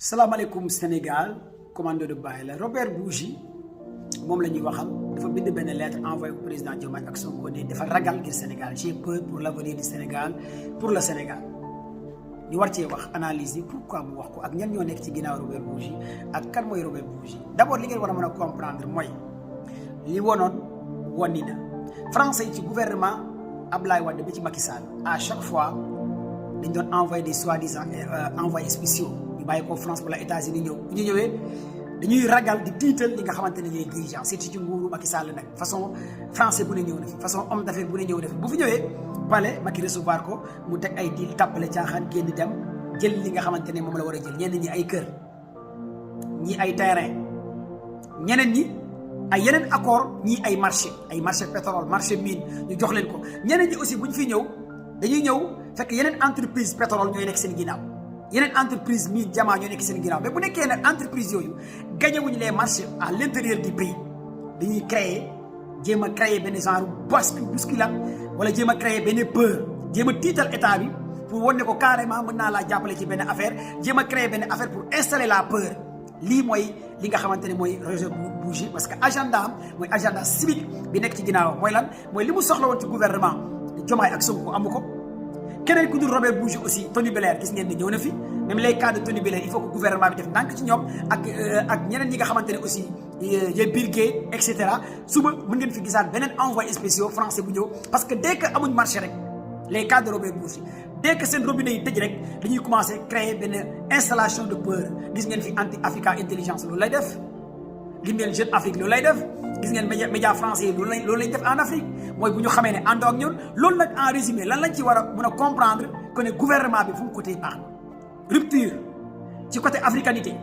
salaamaaleykum Sénégal commando de Baye la Robert Bourgi moom la ñuy waxal dafa bind benn lettre envoyé au président Diomaye ak Sonko ne dafa ragal ngir Sénégal j'ai peur pour l'avenir du Sénégal pour le Sénégal ñu war cee wax analyse yi pourquoi mu wax ko ak ñan ñoo nekk ci ginnaaw Robert Bourgi ak kan mooy Robert Bourgi d'abord li ngeen war a mën a comprendre mooy li wonoon wonni na français yi ci gouvernement Ablaye Wade bi ci Macky Sall à chaque fois dañ doon envoyé des soi-disant envoyés spéciaux ñu bàyyi ko France wala États-Unis ñëw bu ñu ñëwee dañuy ragal di tiital li nga xamante ne ñooy dirigeants surtout ci nguuru Macky Sall nag façon français bu ne ñëw na fi façon homme d'affaires bu ne ñëw na fi bu fi ñëwee palais Macky recevoir ko mu teg ay deal tàppale caaxaan génn dem jël li nga xamante ne moom la war a jël ñenn ñi ay kër ñi ay terrain ñeneen ñi ay yeneen accord ñii ay marché pétrole marché mine ñu jox leen ko ñeneen ñi aussi bu ñu fi ñëw dañuy ñëw fekk yeneen entreprise pétrole ñooy nekk seen ginnaaw yeneen entreprise mine diamant ñoo nekk seen ginnaaw mais bu nekkee nag entreprise yooyu gagné wuñu les marchés à l'intérieur du pays dañuy jéem a créer benn genre bousculade wala jéem a créer benn peur jéem a tiital état bi pour wane ko carrément mën naa laa jàppale ci benn affaire jéem a créer benn affaire pour installer la peur lii mooy li nga xamante ne mooy Robert Bourgi parce que agenda am mooy agenda civique bi nekk ci ginnaaw mooy lan mooy li mu soxla woon ci gouvernement Diomaye ak Sonko amu ko keneen ku dul Robert Bourgi aussi Tony Blair gis ngeen ne ñëw na fi même les cas de Tony Blair il faut que gouvernement bi def ndànk ci ñoom ak ñeneen ñi nga xamante ne aussi Bill Gates et cetera suba mën ngeen fi gisaat beneen envoyé spéciaux français bu ñëw parce que dès que amuñ marché rek les cas de Robert Bourgi dès que seen robinet yi tëj rek dañuy commencer créer benn installation de peur gis ngeen fi anti Africa intelligence loolu lay def gis ngeen Jeune Afrique loolu lay def gis ngeen média français yi loolu lañ def en Afrique mooy bu ñu xamee ne àndoo ak ñun loolu nag en résumé lan lañ ci war a mën a comprendre que ne gouvernement bi fu mu côté baax rupture ci côté africanité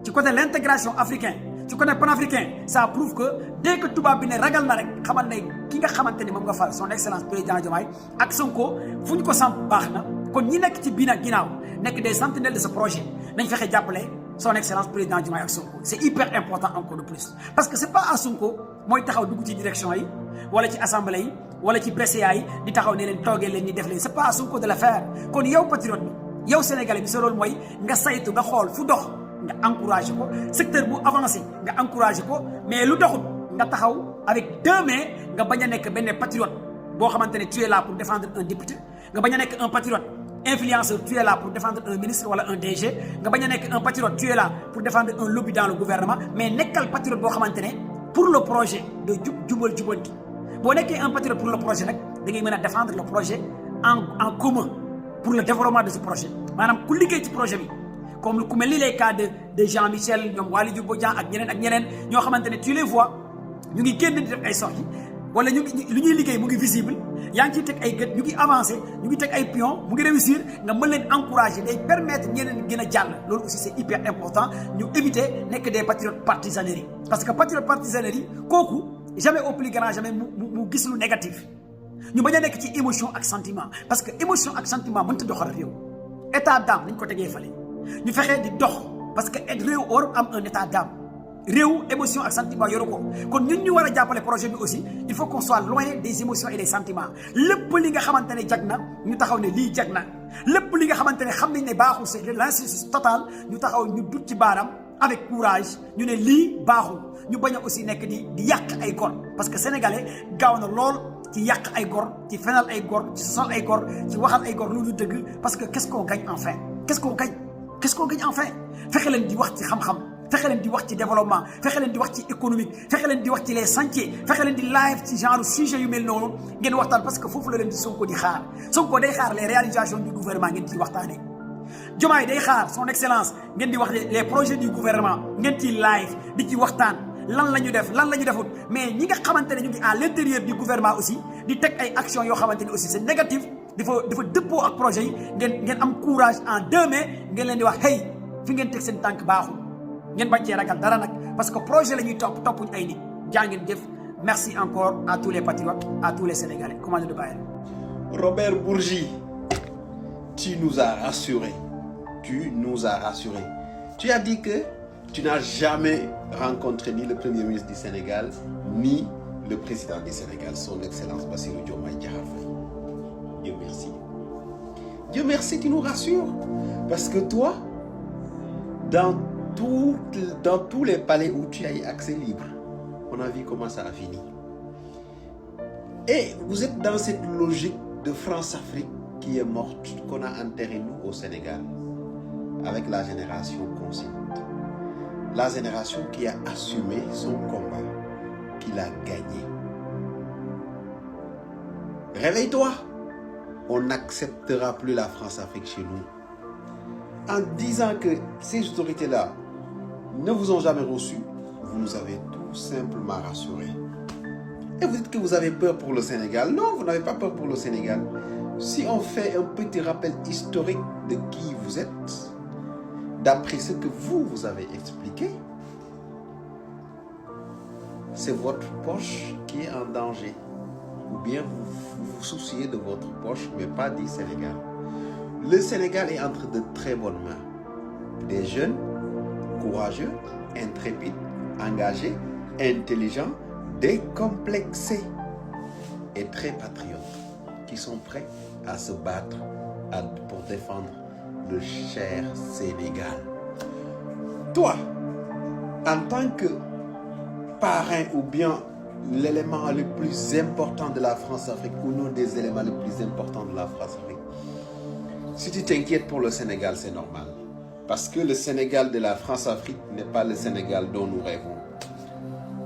ci côté l'intégration africain ci côté panafricain ça prouve que dès que tubaab bi ne ragal na rek xamal ne ki nga xamante ne moom nga fal son excellence président Diomaye ak Sonko fu ñu ko samp baax na kon ñi nekk ci bii nag ginnaaw nekk des sentinelles de ce projet nañ fexe jàppale son excellence président Diomaye ak Sonko c'est hyper important encore de plus parce que c'est pas à Sonko mooy taxaw dugg ci direction yi wala ci assemblée yi wala ci BCA yi di taxaw ne leen toogee leen ni def leen c'est pas à Sonko de le faire kon yow patriote bi yow sénégalais bi sa loolu mooy nga saytu nga xool fu dox nga encouragé ko secteur bu avancé nga encouragé ko mais lu doxut nga taxaw avec deux mains nga bañ a nekk benn patriote boo xamante ne tu es là pour défendre un député nga bañ a nekk un patriote influenceur tu es là pour défendre un ministre wala un DG nga bañ a nekk un patriote tu es là pour défendre un lobby dans le gouvernement mais nekkal patriote boo xamante ne pour le projet de jubanti boo nekkee un patriote pour le projet nag da ngay mën a défendre le projet en commun pour le développement de ce projet maanaam ku liggéey ci projet bi comme ku mel ni les cas de Jean Michel ñoom Waly Diouf Bodiang ak ñeneen ñoo xamante ne tu les vois ñu ngi génn di def ay sorties wala lu ñuy liggéey mu ngi visible yaa ngi ciy teg ay gët ñu ngi avancé ñu ngi teg ay pion mu ngi réussir nga mën leen encourager day permettre ñeneen gën a jàll loolu aussi c'est hyper important ñu éviter nekk des patriotes partisanerie parce que patriote partisanerie kooku jamais au plus grand jamais mu gis lu négatif ñu bañ a nekk ci émotion ak sentiment parce que émotion ak sentiment mënta doxal réew état d'âme nañ ko tegee fale ñu fexee di dox parce que réew war am un état d'âme réew émotion ak sentiment yoru ko kon ñun ñu war a jàppale projet bi aussi il faut qu'on soit loin des émotions et des sentiments lépp li nga xamante ne jag na ñu taxaw ne lii jag na lépp li nga xamante ne xam nañ ne baaxul c'est l'injustice totale ñu taxaw ñu dut ci baaram avec courage ñu ne lii baaxul ñu bañ a aussi nekk di yàq ay gor parce que sénégalais gaaw na lool ci yàq ay gor ci fenal ay gor ci sol ay gor ci waxal ay gor loolu dëgg parce que qu'est-ce qu'on gagne enfin qu'est-ce qu'on gagne enfin fexe leen di wax ci xam-xam fexe leen di wax ci développement fexe leen di wax ci économique fexe leen di wax ci les chantiers fexe leen di live ci genre sujet yu mel noonu ngeen waxtaan parce que foofu la leen di Sonko di xaar Sonko day xaar les réalisations du gouvernement ngeen ciy waxtaanee Diomaye day xaar son excellence ngeen di wax les projets du gouvernement ngeen ciy live di ci waxtaan lan la ñu def lan la ñu defut mais ñi nga xamante ne ñu ngi à l'intérieur du gouvernement aussi di teg ay actions yoo xamante ne aussi c'est négatif dafa dëppoo ak projet yi ngeen am courage en deux mains ngeen leen di wax hey fi ngeen teg seen tànk baaxul ngeen bañ cee ragal dara nag parce que projet la ñuy toppuñ ay nit jaa ngeen jëf merci encore à tous les patriotes à tous les Sénégalais commando de Baye. Robert Bourgi, tu nous as rassurés. Tu as dit que tu n'as jamais rencontré ni le premier ministre du Sénégal ni le président du Sénégal son excellence Bassirou Diomaye Diakhar Faye. Dieu merci. Dieu merci, tu nous rassures parce que toi dans tous les palais où tu as eu accès libre, on a vu comment ça a fini. Et vous êtes dans cette logique de France-Afrique qui est morte, qu'on a enterré nous au Sénégal, avec la génération consciente. La génération qui a assumé son combat, qui l'a gagné. Réveille-toi! On n'acceptera plus la France-Afrique chez nous. En disant que ces autorités-là ne vous ont jamais reçu, vous nous avez tout simplement rassurés. Et vous dites que vous avez peur pour le Sénégal. Non, vous n'avez pas peur pour le Sénégal. Si on fait un petit rappel historique de qui vous êtes, d'après ce que vous avez expliqué, c'est votre poche qui est en danger. Ou bien vous vous souciez de votre poche, mais pas du Sénégal. Le Sénégal est entre de très bonnes mains. Des jeunes, courageux, intrépides, engagés, intelligents, décomplexés et très patriotes qui sont prêts à se battre pour défendre le cher Sénégal. Toi, en tant que parrain ou bien l'élément le plus important de la France-Afrique ou l'un des éléments les plus importants de la France-Afrique, si tu t'inquiètes pour le Sénégal, c'est normal. Parce que le Sénégal de la France-Afrique n'est pas le Sénégal dont nous rêvons.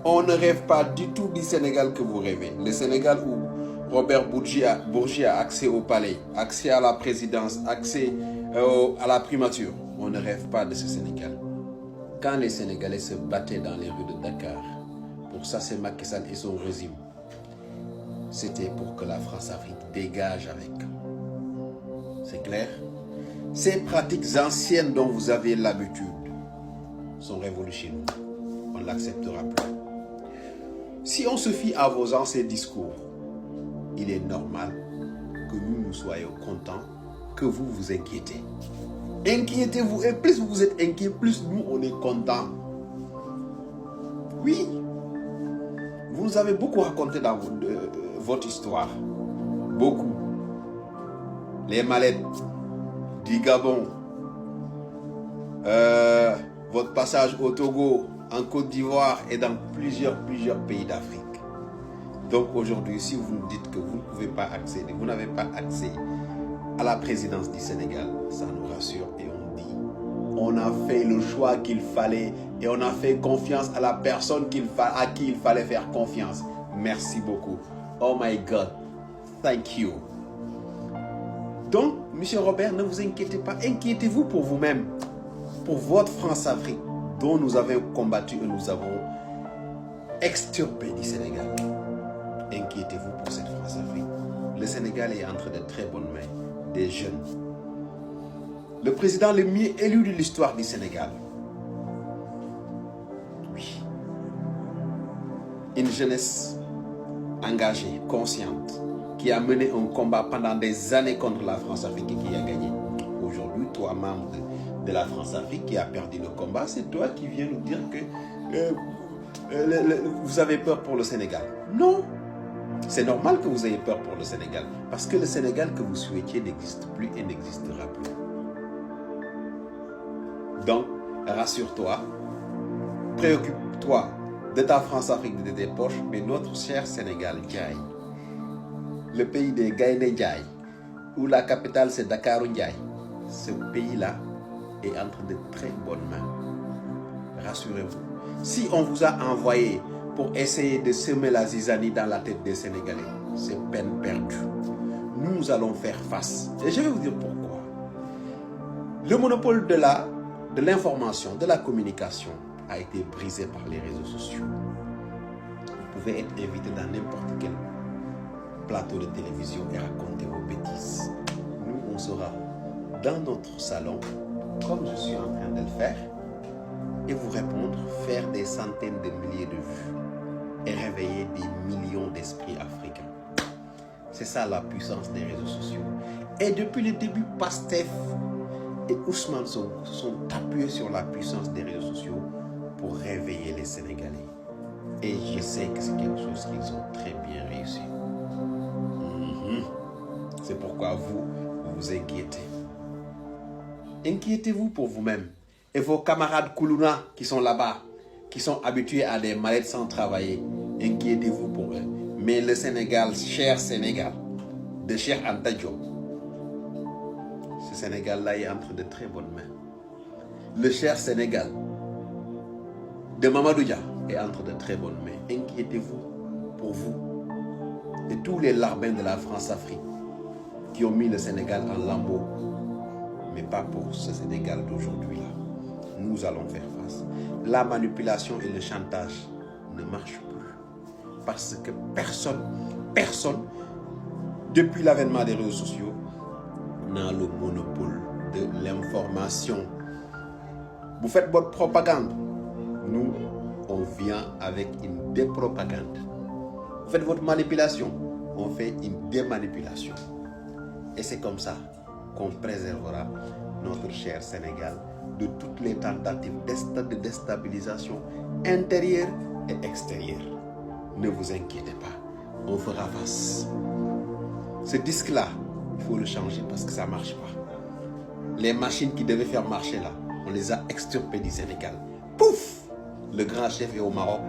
On ne rêve pas du tout du Sénégal que vous rêvez. Le Sénégal où Robert Bourgi a accès au palais, accès à la présidence, accès à la primature. On ne rêve pas de ce Sénégal. Quand les Sénégalais se battaient dans les rues de Dakar pour chasser Macky Sall et son régime, c'était pour que la France-Afrique dégage avec. C'est clair? Ces pratiques anciennes dont vous avez l'habitude sont révolues chez nous. On ne l'acceptera plus. Si on se fie à vos anciens discours, il est normal que nous soyons contents, que vous vous inquiétez. Inquiétez-vous, et plus vous êtes inquiets, plus nous on est contents. Oui, vous nous avez beaucoup raconté dans votre histoire. Beaucoup. Les mallettes du Gabon, votre passage au Togo, en Côte d'Ivoire et dans plusieurs pays d'Afrique. Donc aujourd'hui, si vous nous dites que vous ne pouvez pas accéder, vous n'avez pas accès à la présidence du Sénégal, ça nous rassure et on dit, on a fait le choix qu'il fallait et on a fait confiance à la personne à qui il fallait faire confiance. Merci beaucoup. Oh my God, thank you. Donc, M. Robert, ne vous inquiétez pas, inquiétez-vous pour vous-même, pour votre France-Afrique, dont nous avons combattu et nous avons extirpé du Sénégal. Inquiétez-vous pour cette France-Afrique. Le Sénégal est entre de très bonnes mains, des jeunes. Le président le mieux élu de l'histoire du Sénégal. Oui. Une jeunesse engagée, consciente, qui a mené un combat pendant des années contre la France-Afrique et qui a gagné. Aujourd'hui, toi, membre de la France-Afrique qui a perdu le combat, c'est toi qui viens nous dire que vous avez peur pour le Sénégal. Non, c'est normal que vous ayez peur pour le Sénégal, parce que le Sénégal que vous souhaitiez n'existe plus et n'existera plus. Donc, rassure-toi, préoccupe-toi de ta France-Afrique, de tes poches, mais notre cher Sénégal, Ndiaye, le pays des Gaïndé Ndiaye, où la capitale c'est Dakar Ndiaye, ce pays-là est entre de très bonnes mains. Rassurez-vous. Si on vous a envoyé pour essayer de semer la zizanie dans la tête des Sénégalais, c'est peine perdue. Nous allons faire face. Et je vais vous dire pourquoi. Le monopole de l'information, de la communication a été brisé par les réseaux sociaux. Vous pouvez être invité dans n'importe quel plateau de télévision et raconter vos bêtises. Nous, on sera dans notre salon, comme je suis en train de le faire, et vous répondre, faire des centaines de milliers de vues et réveiller des millions d'esprits africains. C'est ça la puissance des réseaux sociaux. Et depuis le début, Pastef et Ousmane Sonko sont appuyés sur la puissance des réseaux sociaux pour réveiller les Sénégalais. Et je sais que c'est quelque chose qu'ils ont très bien réussi. C'est pourquoi vous vous inquiétez. Inquiétez-vous pour vous-même. Et vos camarades Koulouna qui sont là-bas, qui sont habitués à des mallettes sans travailler, inquiétez-vous pour eux. Mais le Sénégal, cher Sénégal, de Cheikh Anta Diop, ce Sénégal-là est entre de très bonnes mains. Le cher Sénégal de Mamadou Dia est entre de très bonnes mains. Inquiétez-vous pour vous et tous les larbins de la France-Afrique qui ont mis le Sénégal en lambeaux. Mais pas pour ce Sénégal d'aujourd'hui-là. Nous allons faire face. La manipulation et le chantage ne marchent plus. Parce que personne, depuis l'avènement des réseaux sociaux, n'a le monopole de l'information. Vous faites votre propagande. Nous, on vient avec une dépropagande. Vous faites votre manipulation. On fait une démanipulation. Et c'est comme ça qu'on préservera notre cher Sénégal de toutes les tentatives de déstabilisation intérieure et extérieure. Ne vous inquiétez pas, on fera face. Ce disque-là, il faut le changer parce que ça ne marche pas. Les machines qui devaient faire marcher là, on les a extirpées du Sénégal. Pouf! Le grand chef est au Maroc,